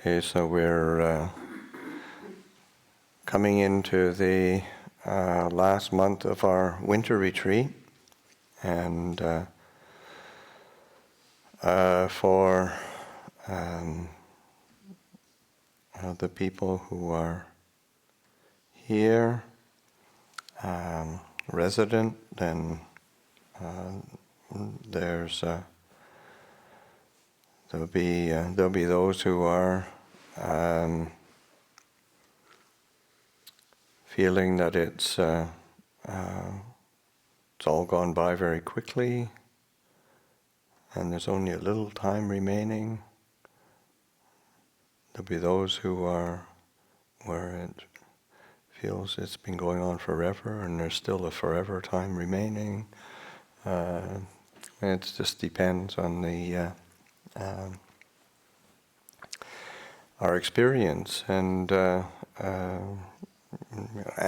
Okay, so we're coming into the last month of our winter retreat, and for the people who are here, resident, then there'll be those who are feeling that it's all gone by very quickly, and there's only a little time remaining. There'll be those who are where it feels it's been going on forever, and there's still a forever time remaining. It just depends on the our experience, and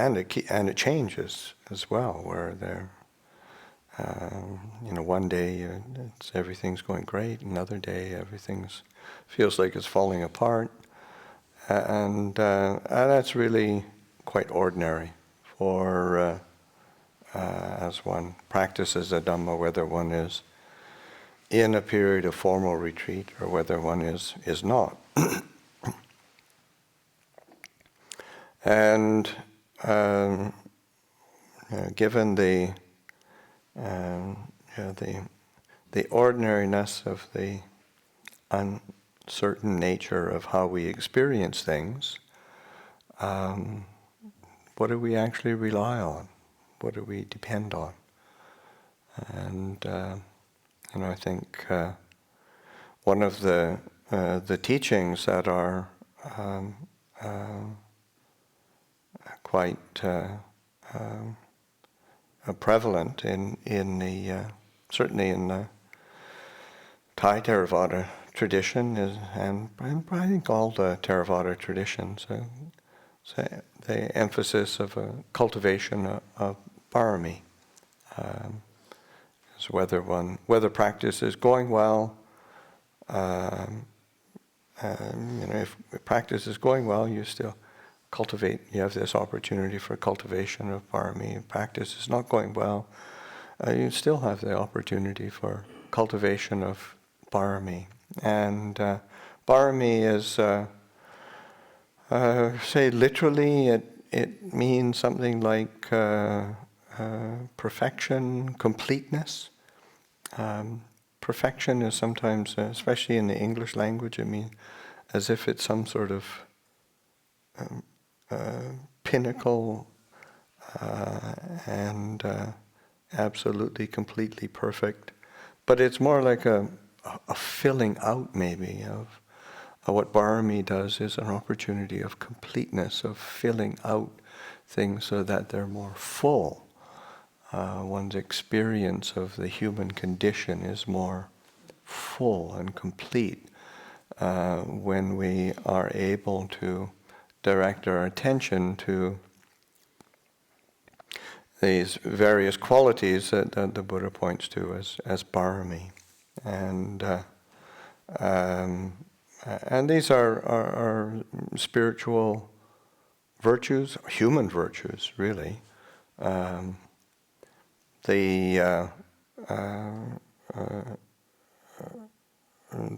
it changes as well. Where there, one day everything's going great, another day everything's feels like it's falling apart, and that's really quite ordinary for as one practices a Dhamma, whether one is in a period of formal retreat or whether one is not. And given the ordinariness of the uncertain nature of how we experience things, what do we actually rely on? What do we depend on? And I think one of the teachings that are quite prevalent in the certainly in the Thai Theravada tradition is, and I think all the Theravada traditions, the emphasis of a cultivation of parami. So whether practice is going well, if practice is going well, you still cultivate. You have this opportunity for cultivation of parami. If practice is not going well, you still have the opportunity for cultivation of parami. And parami is, say literally, it means something like perfection, completeness. Perfection is sometimes, especially in the English language, it means as if it's some sort of pinnacle and absolutely, completely perfect. But it's more like a filling out, maybe, of what parami does is an opportunity of completeness, of filling out things so that they're more full. One's experience of the human condition is more full and complete when we are able to direct our attention to these various qualities that the Buddha points to as parami. And these are spiritual virtues, human virtues, really.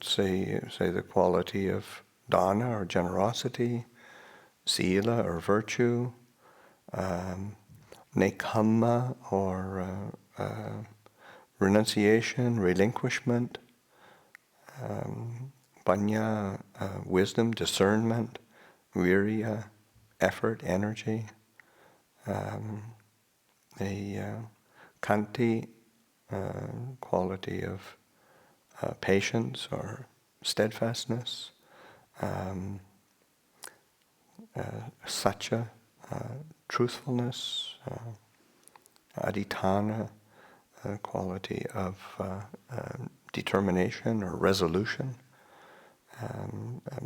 Say the quality of dana or generosity, sila or virtue, nekkhamma or renunciation, relinquishment, panya, wisdom, discernment, virya, effort, energy, the khanti, quality of patience or steadfastness, satya, truthfulness, adhitthana, quality of determination or resolution,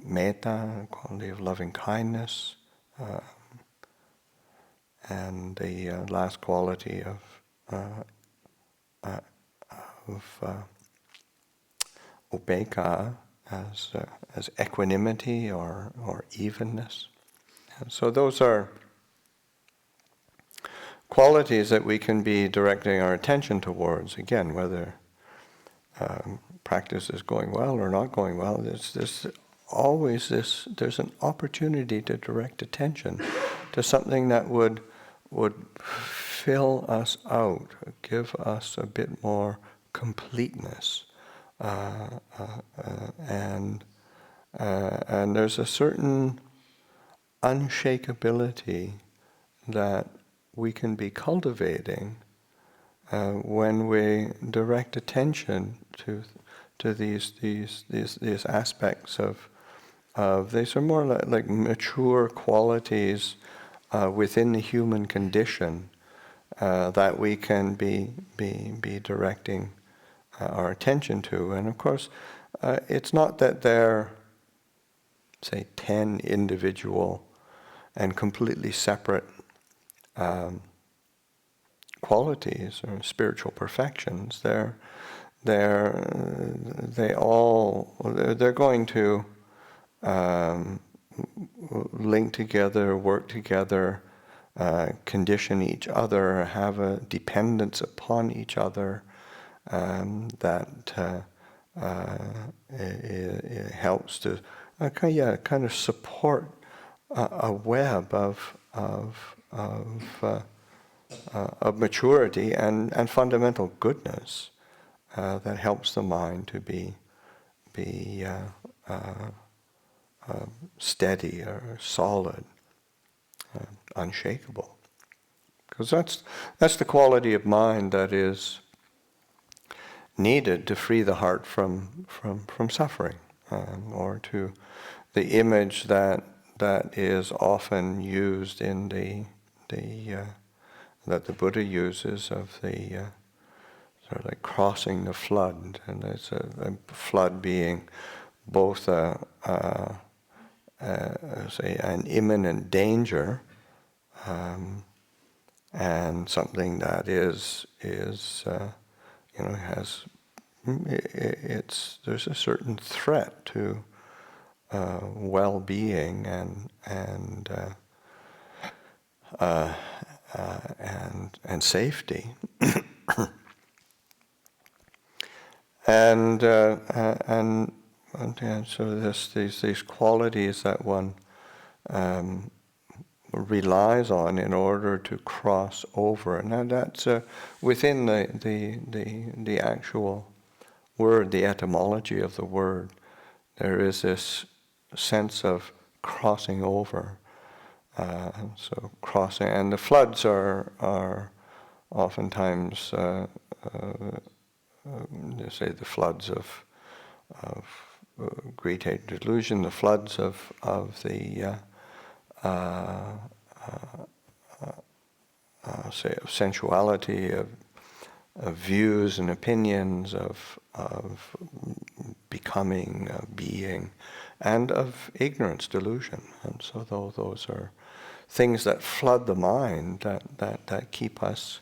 metta, quality of loving kindness, and the last quality of upekkha, as equanimity or evenness. And so those are qualities that we can be directing our attention towards. Again, whether practice is going well or not going well, there's always there's an opportunity to direct attention to something that would fill us out, give us a bit more completeness, and there's a certain unshakability that we can be cultivating when we direct attention to these aspects of these are more like mature qualities within the human condition that we can be directing our attention to. And of course, it's not that they're, say, 10 individual and completely separate qualities or spiritual perfections. They're going to link together, work together, condition each other, have a dependence upon each other that it helps to kind of support a web of maturity and fundamental goodness that helps the mind to be steady or solid, unshakable. Because that's the quality of mind that is needed to free the heart from suffering, or to the image that is often used in that the Buddha uses of the sort of like crossing the flood, and it's a flood being both say an imminent danger and something that is has there's a certain threat to well-being and safety. And so these qualities that one relies on in order to cross over. Now that's within the actual word, the etymology of the word. There is this sense of crossing over. So crossing, and the floods are oftentimes they say the floods of great hate delusion, the floods of the say of sensuality, of views and opinions, of becoming, being, and of ignorance, delusion. And so those are things that flood the mind that keep us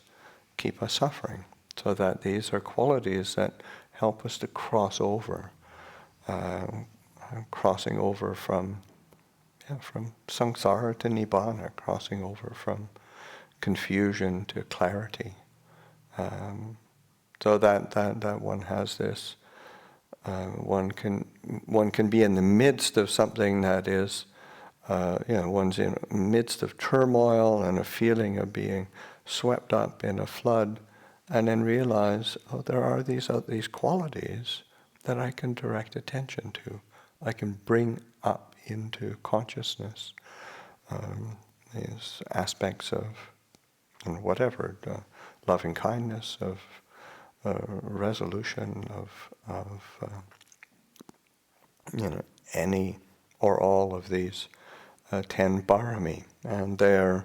suffering. So that these are qualities that help us to cross over, crossing over from samsara to nibbana, crossing over from confusion to clarity. So that one has this. One can be in the midst of something that is, one's in the midst of turmoil and a feeling of being swept up in a flood, and then realize, there are these qualities that I can direct attention to. I can bring up into consciousness these aspects of whatever, loving kindness, of resolution, of any or all of these 10 parami, and they are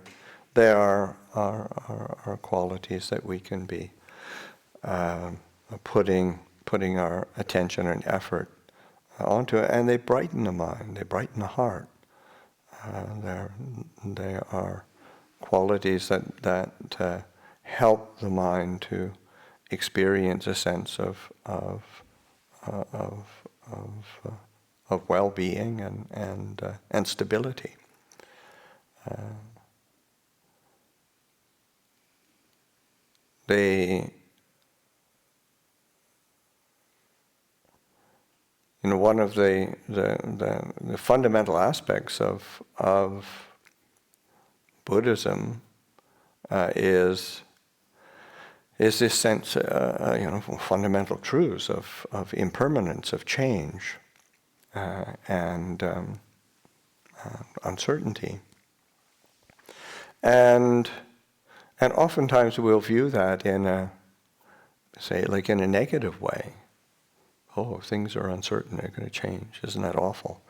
qualities that we can be putting our attention and effort onto it, and they brighten the mind, they brighten the heart. They are qualities that help the mind to experience a sense of of well-being and stability. One of the fundamental aspects of Buddhism is this sense, fundamental truths of impermanence, of change, and uncertainty. And oftentimes we'll view that in a negative way. Oh, things are uncertain, they're going to change. Isn't that awful?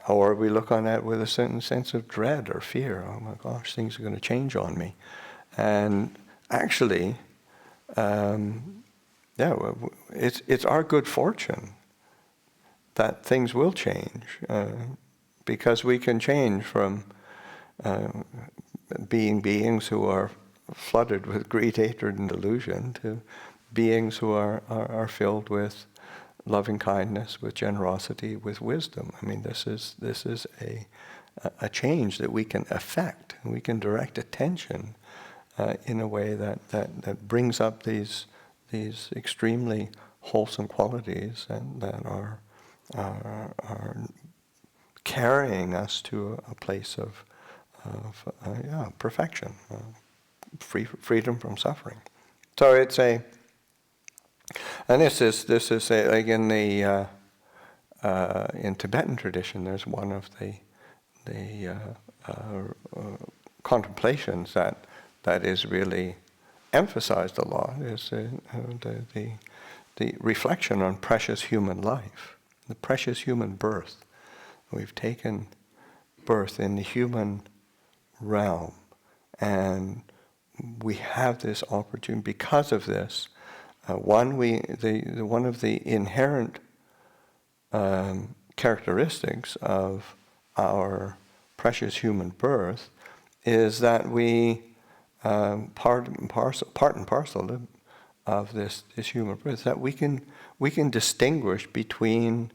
Or we look on that with a certain sense of dread or fear. Oh my gosh, things are going to change on me. And actually, it's our good fortune that things will change, because we can change from being beings who are flooded with greed, hatred, and delusion to beings who are filled with loving kindness, with generosity, with wisdom. I mean, this is a change that we can affect, and we can direct attention in a way that brings up these extremely wholesome qualities and that are carrying us to a place of perfection, freedom from suffering. So it's and this is like in the in Tibetan tradition. There's one of the contemplations that is really emphasized a lot is the reflection on precious human life, the precious human birth. We've taken birth in the human realm, and we have this opportunity because of this. One of the inherent characteristics of our precious human birth is that we part and parcel of this human birth, that we can distinguish between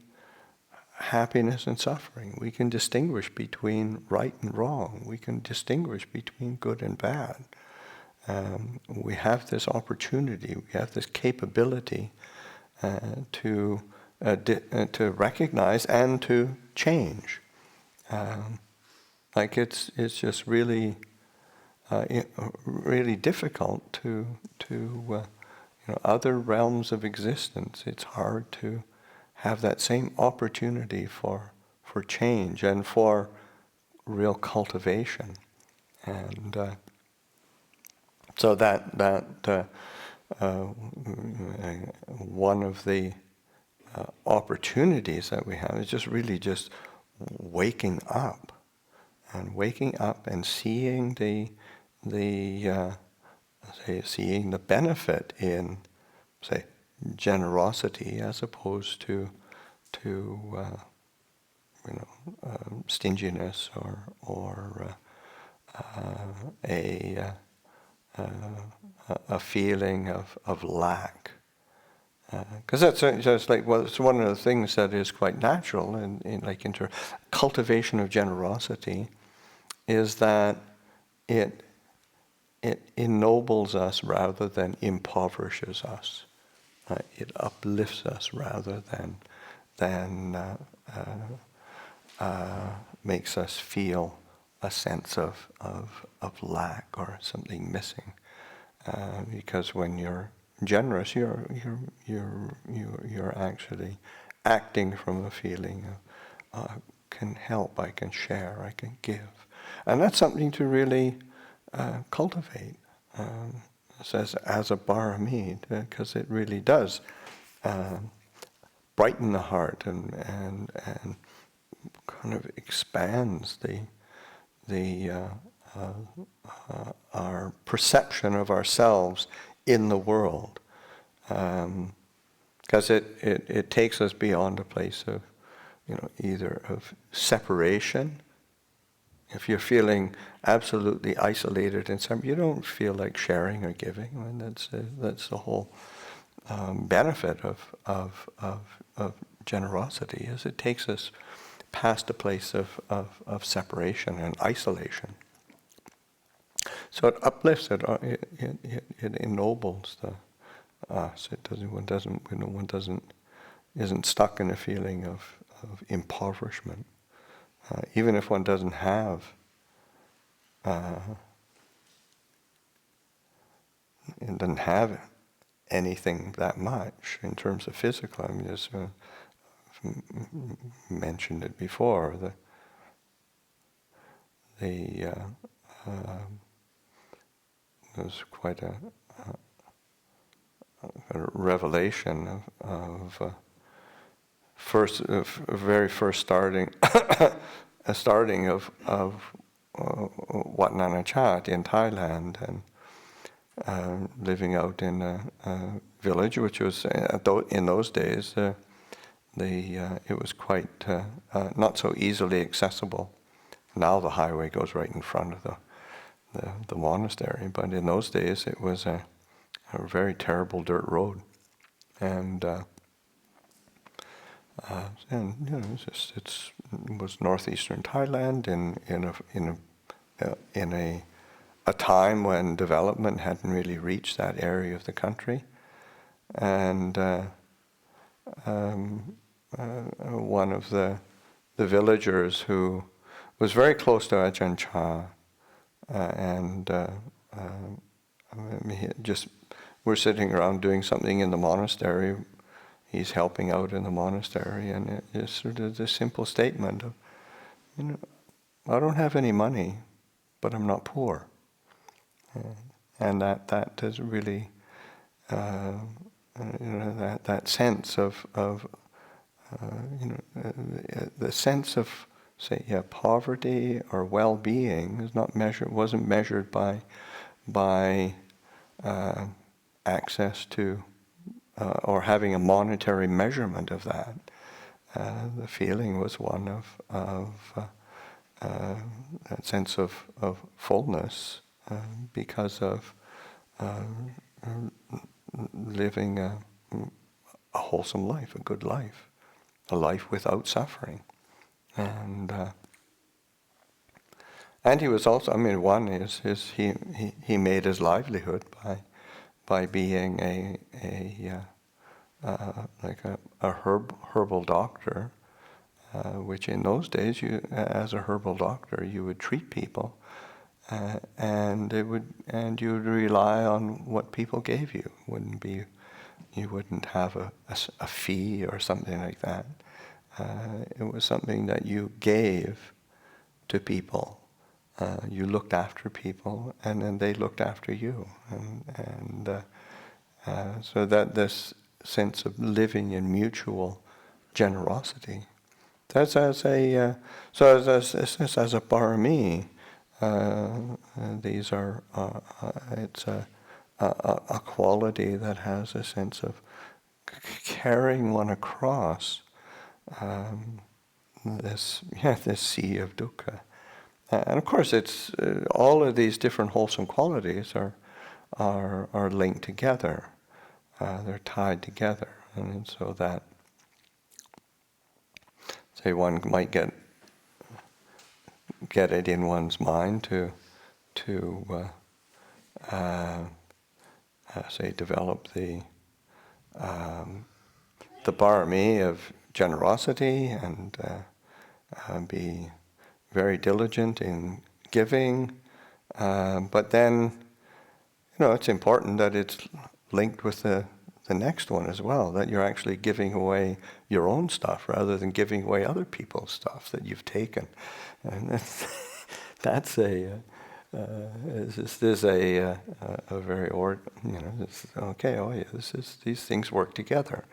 happiness and suffering. We can distinguish between right and wrong. We can distinguish between good and bad. We have this opportunity, we have this capability to recognize and to change. It's just really difficult to other realms of existence. It's hard to have that same opportunity for change and for real cultivation. And so that one of the opportunities that we have is just really just waking up and seeing seeing the benefit in, say, generosity as opposed to stinginess or a feeling of lack. Because that's just like, well, it's one of the things that is quite natural in cultivation of generosity, is that it ennobles us rather than impoverishes us. It uplifts us rather than makes us feel a sense of lack or something missing. Because when you're generous, you're actually acting from a feeling of I can help, I can share, I can give, and that's something to really cultivate. It says as a parami, because it really does brighten the heart and kind of expands our perception of ourselves in the world, because it takes us beyond a place of either of separation. If you're feeling absolutely isolated and you don't feel like sharing or giving. I mean, that's the whole benefit of generosity is it takes us past a place of separation and isolation. So it uplifts it. It ennobles us. It doesn't. One isn't stuck in a feeling of impoverishment, even if one doesn't have. It doesn't have anything that much in terms of physical. I mean, just mentioned it before. There's quite a revelation of very first starting a starting of Wat Nanachat in Thailand, and living out in a village which was in those days it was quite not so easily accessible. Now the highway goes right in front of the monastery, but in those days it was a very terrible dirt road, and it was northeastern Thailand in a time when development hadn't really reached that area of the country, and one of the villagers who was very close to Ajahn Chah, and we're sitting around doing something in the monastery. He's helping out in the monastery, and it's sort of this simple statement of, I don't have any money, but I'm not poor, and that is really that sense of the sense of, say, poverty or well-being is wasn't measured by access to or having a monetary measurement of that. The feeling was one of that sense of fullness because of living a wholesome life, a good life, a life without suffering. And he was also, one is he made his livelihood by being like a herbal doctor, which in those days, as a herbal doctor, you would treat people, and you would rely on what people gave you. You wouldn't have a fee or something like that. It was something that you gave to people. You looked after people, and then they looked after you, and so that this sense of living in mutual generosity. That's as a parami. These are it's a quality that has a sense of carrying one across this sea of dukkha. And of course, it's all of these different wholesome qualities are linked together. They're tied together, and so that, say, one might get it in one's mind to say develop the parami of generosity and be very diligent in giving, but then it's important that it's linked with the next one as well, that you're actually giving away your own stuff rather than giving away other people's stuff that you've taken. And that's a very these things work together.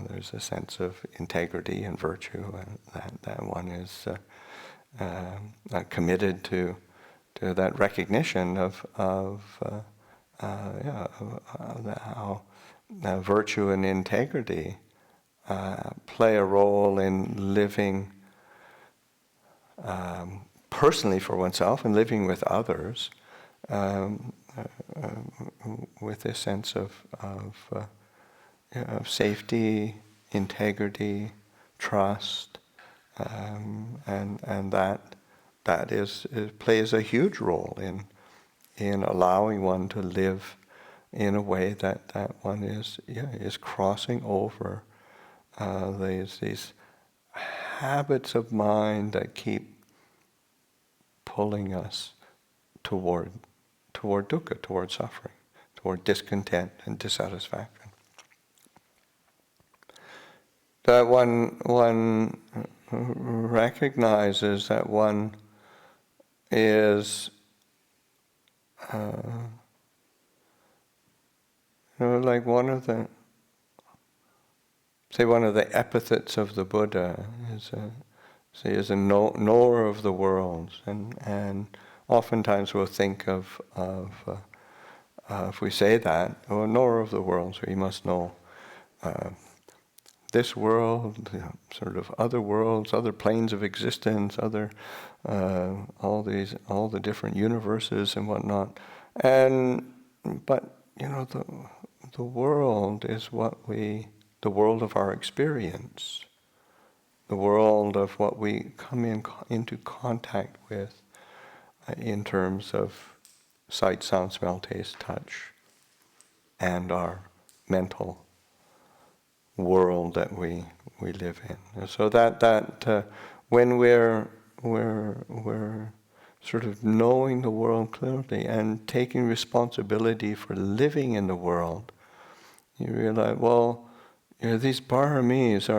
There's a sense of integrity and virtue, and that one is committed to that recognition of how virtue and integrity play a role in living personally for oneself and living with others with this sense of of safety, integrity, trust, and that plays a huge role in allowing one to live in a way that one is crossing over these habits of mind that keep pulling us toward dukkha, toward suffering, toward discontent and dissatisfaction. That one recognizes that one is like one of the epithets of the Buddha is a knower of the worlds, and oftentimes we'll think of if we say that, a knower of the worlds, so he must know this world, sort of other worlds, other planes of existence, other all the different universes and whatnot, but the world is the world of our experience, the world of what we come into contact with in terms of sight, sound, smell, taste, touch, and our mental world that we live in. And so that when we're sort of knowing the world clearly and taking responsibility for living in the world, you realize, well, these paramis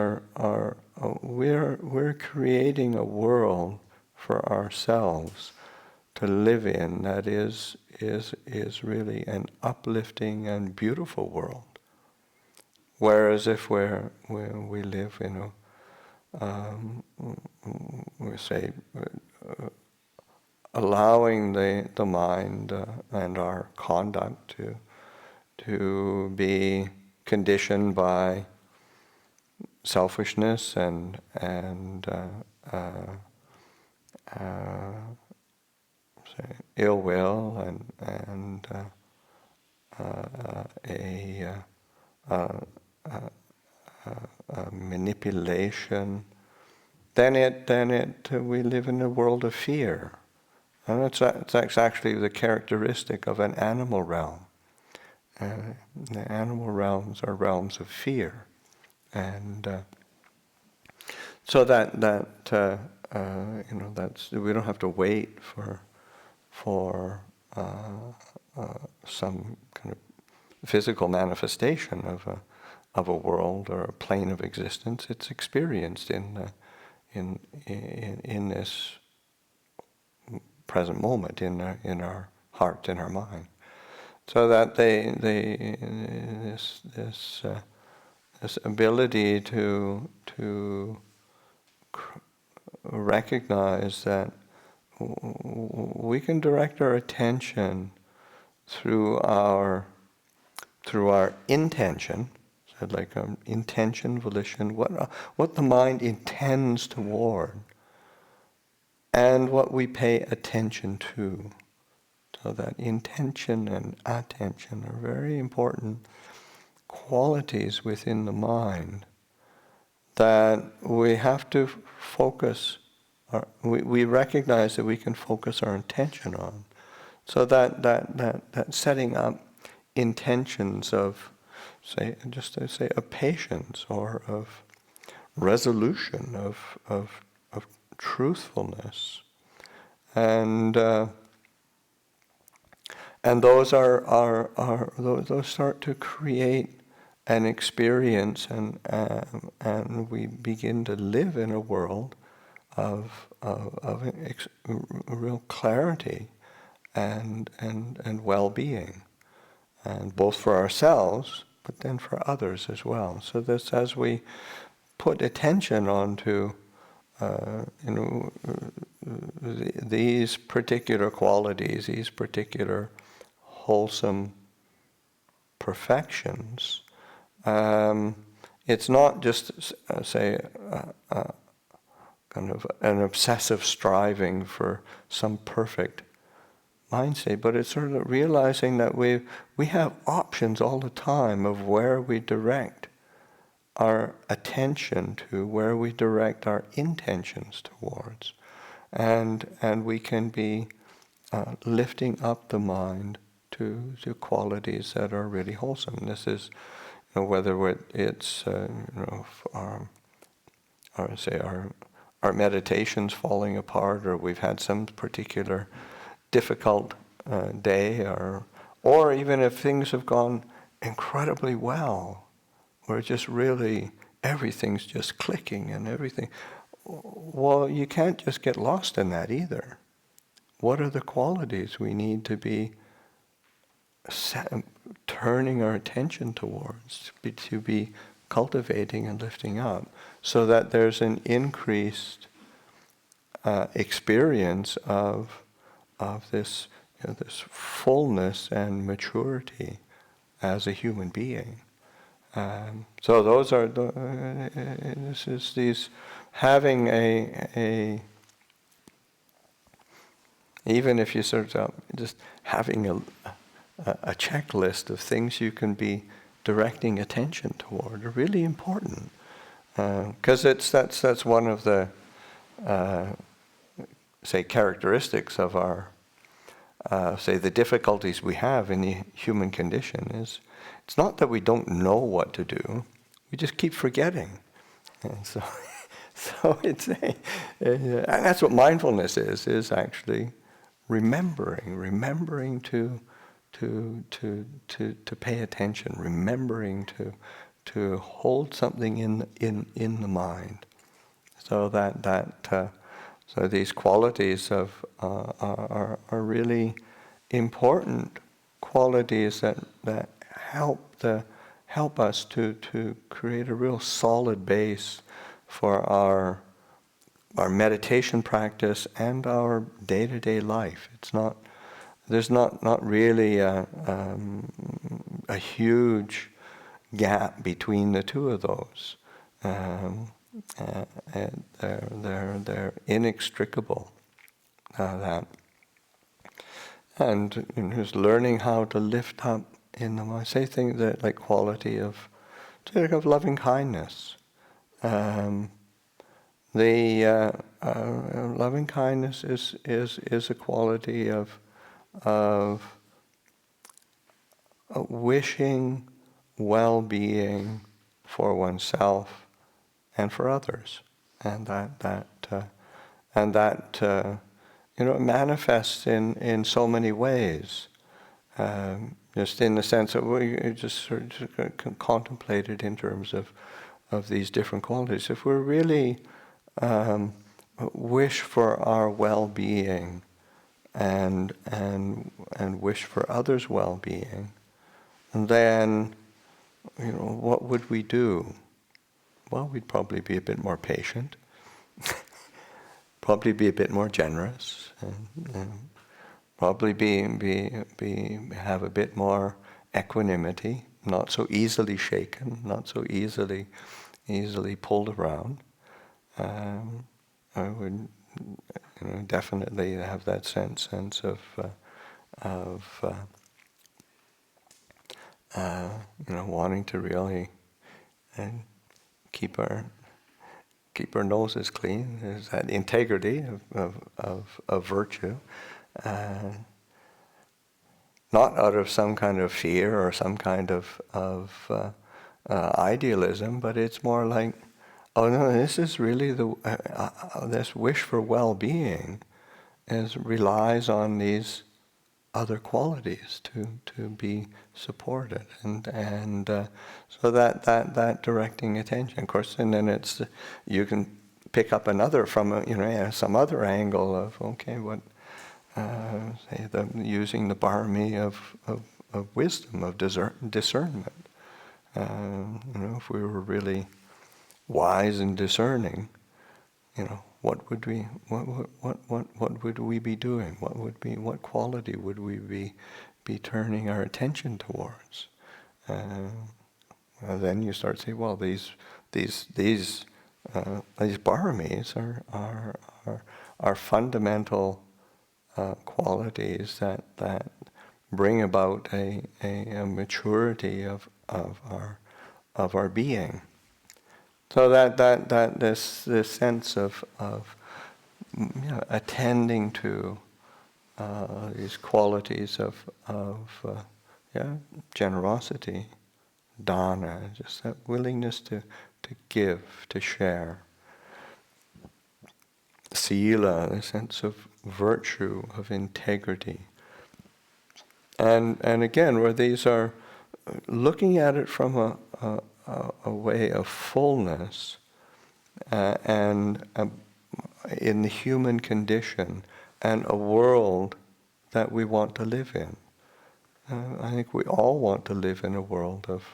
we're creating a world for ourselves to live in that is really an uplifting and beautiful world. Whereas if we live in we say allowing the mind and our conduct to be conditioned by selfishness and say ill will and manipulation, then we live in a world of fear, and that's actually the characteristic of an animal realm. The animal realms are realms of fear, and so that's we don't have to wait for some kind of physical manifestation of a world or a plane of existence. It's experienced in this present moment, in our heart, in our mind. So that this ability to recognize that we can direct our attention through our intention, so like intention, volition, what the mind intends toward, and what we pay attention to. So that intention and attention are very important qualities within the mind that we have to focus. We recognize that we can focus our attention on. So that setting up intentions of, of patience or of resolution, of truthfulness, and those those start to create an experience, and we begin to live in a world of real clarity and well-being, and both for ourselves, but then for others as well. So this, as we put attention onto these particular qualities, these particular wholesome perfections, it's not just kind of an obsessive striving for some perfect mind state, but it's sort of realizing that we have options all the time of where we direct our attention to, where we direct our intentions towards, and we can be lifting up the mind to qualities that are really wholesome. This is, whether it's our meditation's falling apart, or we've had some particular difficult day, or even if things have gone incredibly well, where just really everything's just clicking and everything. Well, you can't just get lost in that either. What are the qualities we need to be turning our attention towards, to be cultivating and lifting up, so that there's an increased experience of this this fullness and maturity as a human being. So those are this is these having a even if you sort of just having a checklist of things you can be directing attention toward are really important, because that's one of the say characteristics of our say the difficulties we have in the human condition is it's not that we don't know what to do, we just keep forgetting, and so so it's and that's what mindfulness is actually remembering to pay attention, remembering to hold something in the mind, so so these qualities are really important qualities that help us to create a real solid base for our meditation practice and our day-to-day life. There's not really a huge gap between the two of those. And they're inextricable. And just learning how to lift up in the mind. Say things that like quality of loving kindness. The loving kindness is a quality of wishing well-being for oneself and for others, and that it manifests in so many ways. Just in the sense that we just sort of contemplate it in terms of these different qualities. If we're really wish for our well-being and wish for others' well-being, then what would we do? Well, we'd probably be a bit more patient, probably be a bit more generous, and probably have a bit more equanimity, not so easily shaken, not so easily pulled around. I would definitely have that sense of wanting to really keep our noses clean. There's that integrity of virtue, not out of some kind of fear or some kind of idealism, but it's more like, oh no, this is really this wish for well-being relies on these other qualities to be supported, and so that directing attention, of course, and then you can pick up another from some other angle of what say using the parami of wisdom, of discernment. If we were really wise and discerning, what would we be doing? What quality would we be turning our attention towards? Then you start to say, well, these paramis are fundamental qualities that bring about a maturity of our being. So that this sense of attending to these qualities of generosity, dana, just that willingness to give, to share. Sila, the sense of virtue, of integrity. And again, where these are looking at it from a way of fullness and in the human condition and a world that we want to live in. I think we all want to live in a world of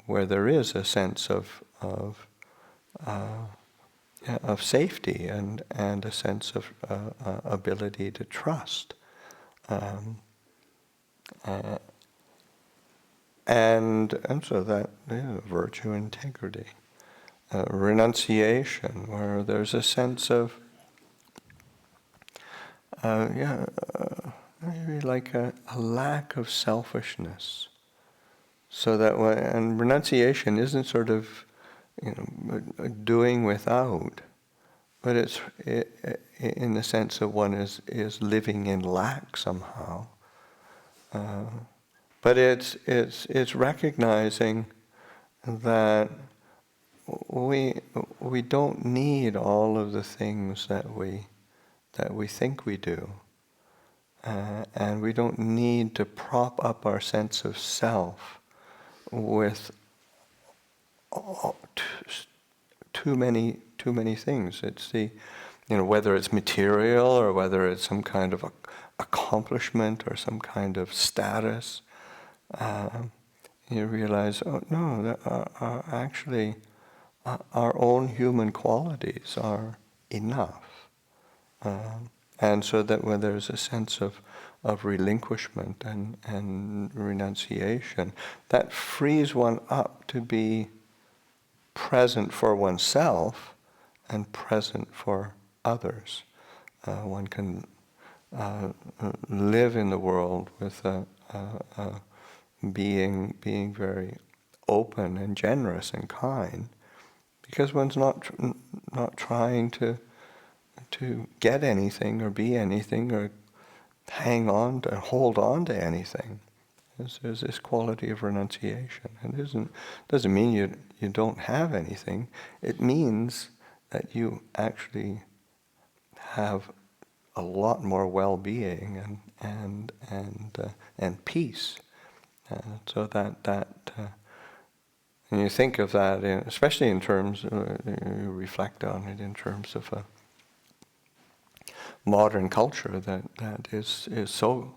where there is a sense of safety and a sense of ability to trust. And so that virtue, integrity, renunciation, where there's a sense of maybe like a lack of selfishness, so that and renunciation isn't sort of doing without, but it's in the sense that one is living in lack somehow. But it's recognizing that we don't need all of the things that we think we do, and we don't need to prop up our sense of self with too many things. It's whether it's material or whether it's some kind of accomplishment or some kind of status. You realize, oh no, that actually our own human qualities are enough. And so that when there's a sense of relinquishment and renunciation, that frees one up to be present for oneself and present for others. One can live in the world with being very open and generous and kind, because one's not trying to get anything or be anything or hold on to anything. There's this quality of renunciation. It doesn't mean you don't have anything. It means that you actually have a lot more well-being and peace. So that and you think of that, especially in terms, you reflect on it in terms of a modern culture that is so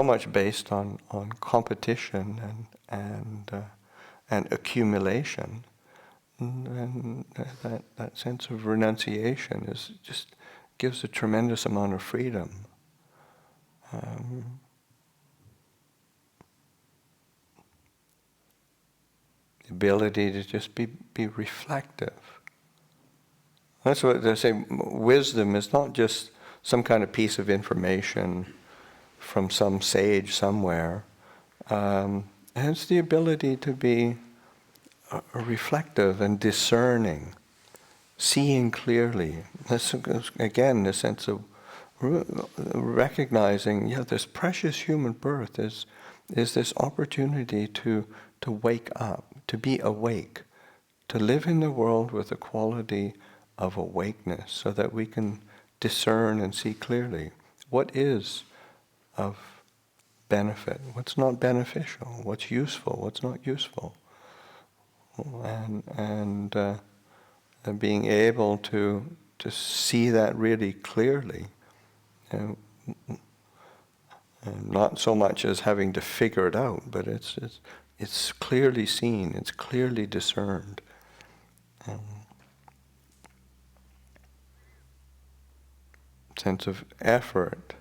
much based on competition and accumulation, and that sense of renunciation just gives a tremendous amount of freedom. The ability to just be reflective. That's what they say. Wisdom is not just some kind of piece of information from some sage somewhere. It's the ability to be reflective and discerning, seeing clearly. That's again the sense of recognizing, this precious human birth is this opportunity to wake up, to be awake, to live in the world with a quality of awakeness, so that we can discern and see clearly what is of benefit, what's not beneficial, what's useful, what's not useful, and being able to see that really clearly, and not so much as having to figure it out, but it's clearly seen, it's clearly discerned. Sense of effort.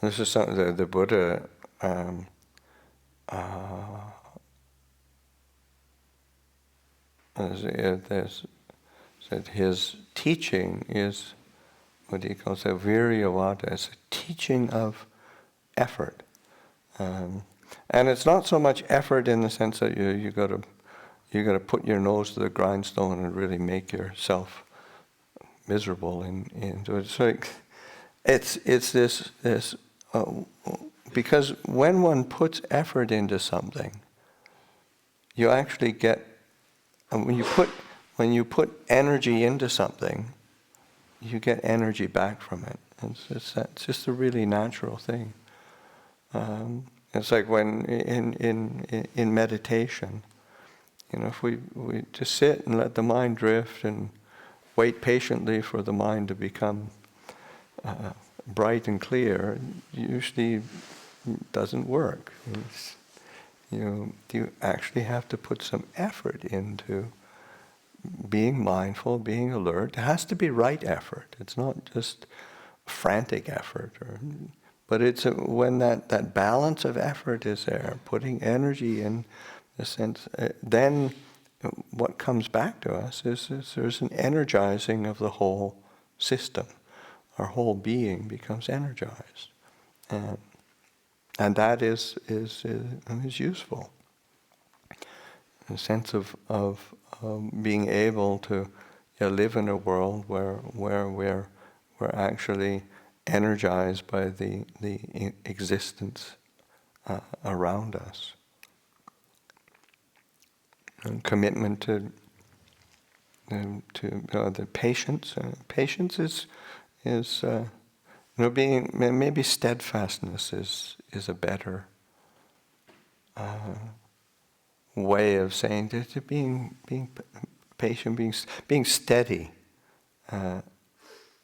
This is something that the Buddha said his teaching is what he calls a viryavada, as a teaching of effort. And it's not so much effort in the sense that you got to put your nose to the grindstone and really make yourself miserable. So it's like it's this because when one puts effort into something, you actually get, and when you put energy into something, you get energy back from it. It's just a really natural thing. It's like when in meditation, if we just sit and let the mind drift and wait patiently for the mind to become bright and clear, usually doesn't work. You actually have to put some effort into being mindful, being alert. It has to be right effort. It's not just frantic effort. But it's when that balance of effort is there, putting energy in the sense, then what comes back to us is there's an energizing of the whole system. Our whole being becomes energized. And that is useful. A sense of being able to live in a world where we're actually energized by the existence around us. And commitment to the patience. Patience is being, maybe steadfastness is a better way of saying that, being patient, being steady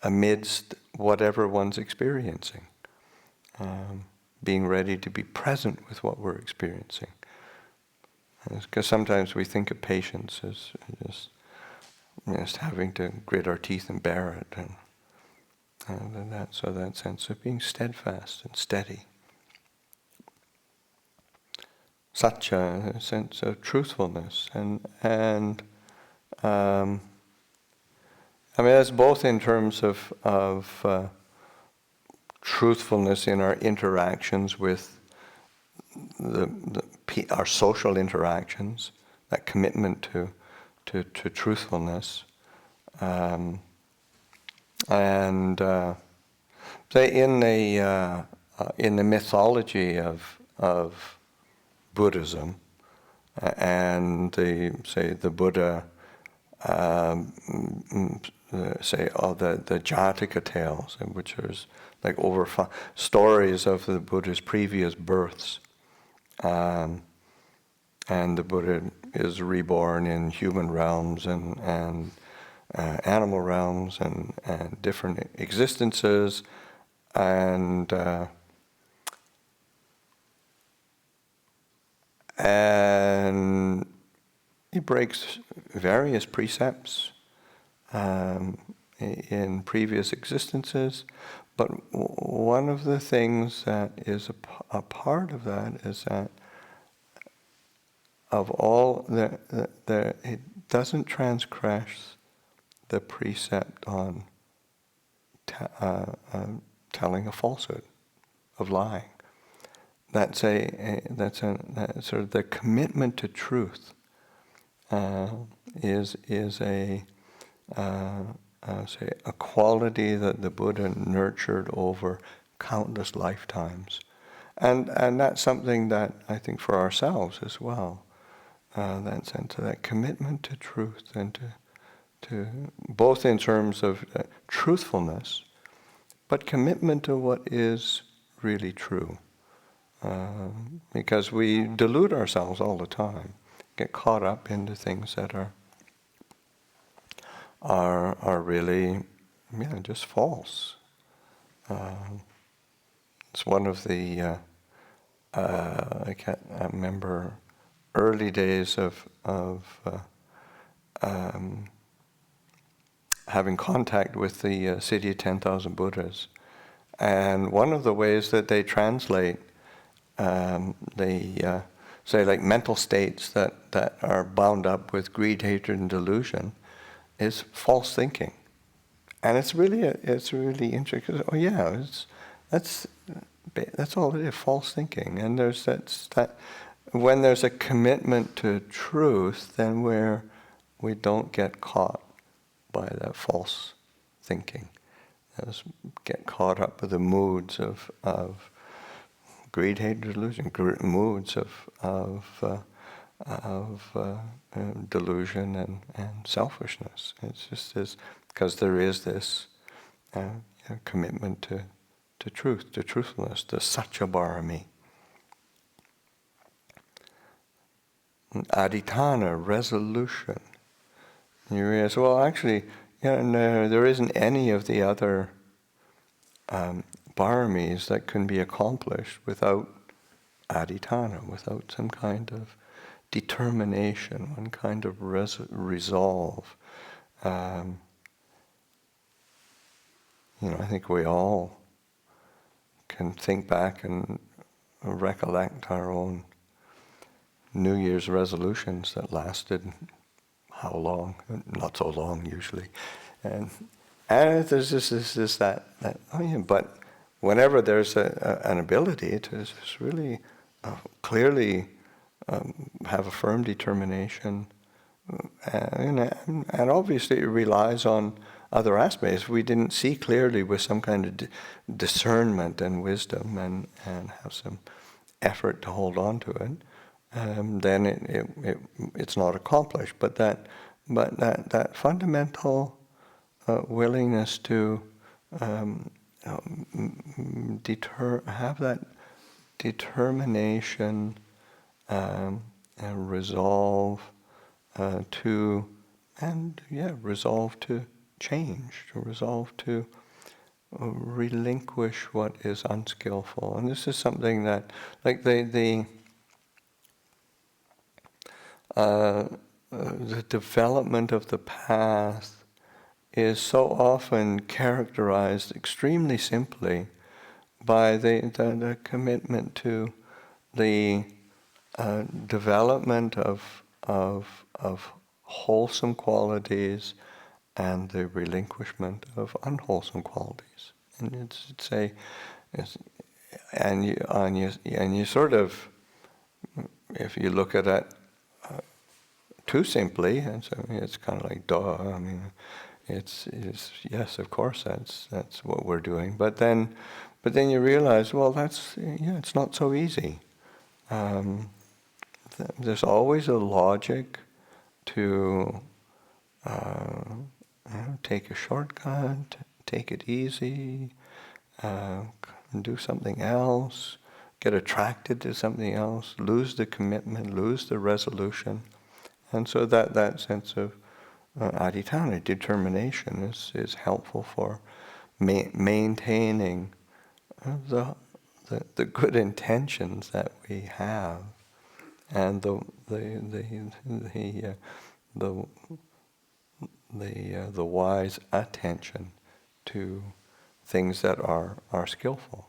amidst whatever one's experiencing, being ready to be present with what we're experiencing. Because sometimes we think of patience as just having to grit our teeth and bear it, and that sense of being steadfast and steady. Such a sense of truthfulness, and that's both in terms of truthfulness in our interactions with our social interactions, that commitment to truthfulness, and say in the mythology of Buddhism, and the Buddha, the Jataka tales, which is like over stories of the Buddha's previous births, and the Buddha is reborn in human realms and animal realms and different existences, and he breaks various precepts in previous existences, but one of the things that is a part of that is that of all it doesn't transgress the precept on telling a falsehood, of lying. That's sort of the commitment to truth is a quality that the Buddha nurtured over countless lifetimes, and that's something that I think for ourselves as well. That sense of that commitment to truth, and to both in terms of truthfulness, but commitment to what is really true. Because we delude ourselves all the time, get caught up into things that are really, just false. It's one of the I remember early days of having contact with the City of 10,000 Buddhas, and one of the ways that they translate they say like mental states that are bound up with greed, hatred, and delusion is false thinking. And it's really interesting. Oh yeah, that's all it is, false thinking. And there's that when there's a commitment to truth, then we don't get caught by that false thinking. Get caught up with the moods of greed, hate, delusion, moods of delusion and selfishness. It's just this, because there is this commitment to truth, to truthfulness, to satchabarami. Adhitthana, resolution. You realize, well, actually, no, there isn't any of the other paramis that can be accomplished without adhitthana, without some kind of determination, one kind of resolve. I think we all can think back and recollect our own New Year's resolutions that lasted how long? Not so long usually, and there's just that oh yeah. But whenever there's an ability to just really clearly have a firm determination, and obviously it relies on other aspects. If we didn't see clearly with some kind of discernment and wisdom and have some effort to hold on to it, then it's not accomplished. But that fundamental willingness to have that determination and resolve resolve to change, to resolve to relinquish what is unskillful. And this is something that, like the development of the path is so often characterized extremely simply by the commitment to the development of wholesome qualities and the relinquishment of unwholesome qualities. And you sort of, if you look at it too simply, and so it's kind of like duh. I mean, it's yes, of course, that's what we're doing. But then you realize, well, it's not so easy. There's always a logic to take a shortcut, take it easy, do something else, get attracted to something else, lose the commitment, lose the resolution. And so that sense of adhitthana, determination, is helpful for maintaining the good intentions that we have, and the wise attention to things that are skillful.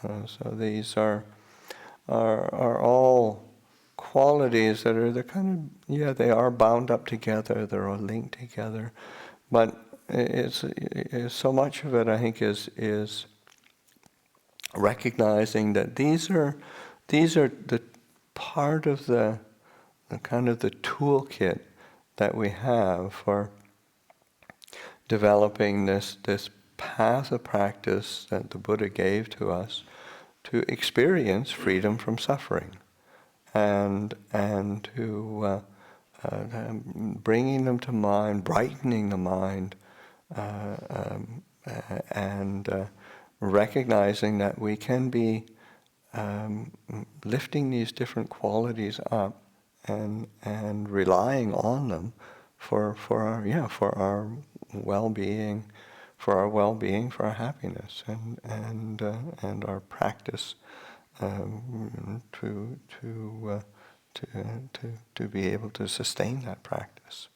So these are all qualities that are the kind of, they are bound up together, they're all linked together, but it's so much of it, I think, is recognizing that these are the part of the kind of the toolkit that we have for developing this path of practice that the Buddha gave to us to experience freedom from suffering, and to bringing them to mind, brightening the mind, and recognizing that we can be lifting these different qualities up and relying on them for our well-being, for our happiness, and our practice to be able to sustain that practice.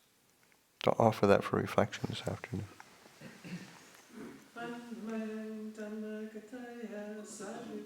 To offer that for reflection this afternoon.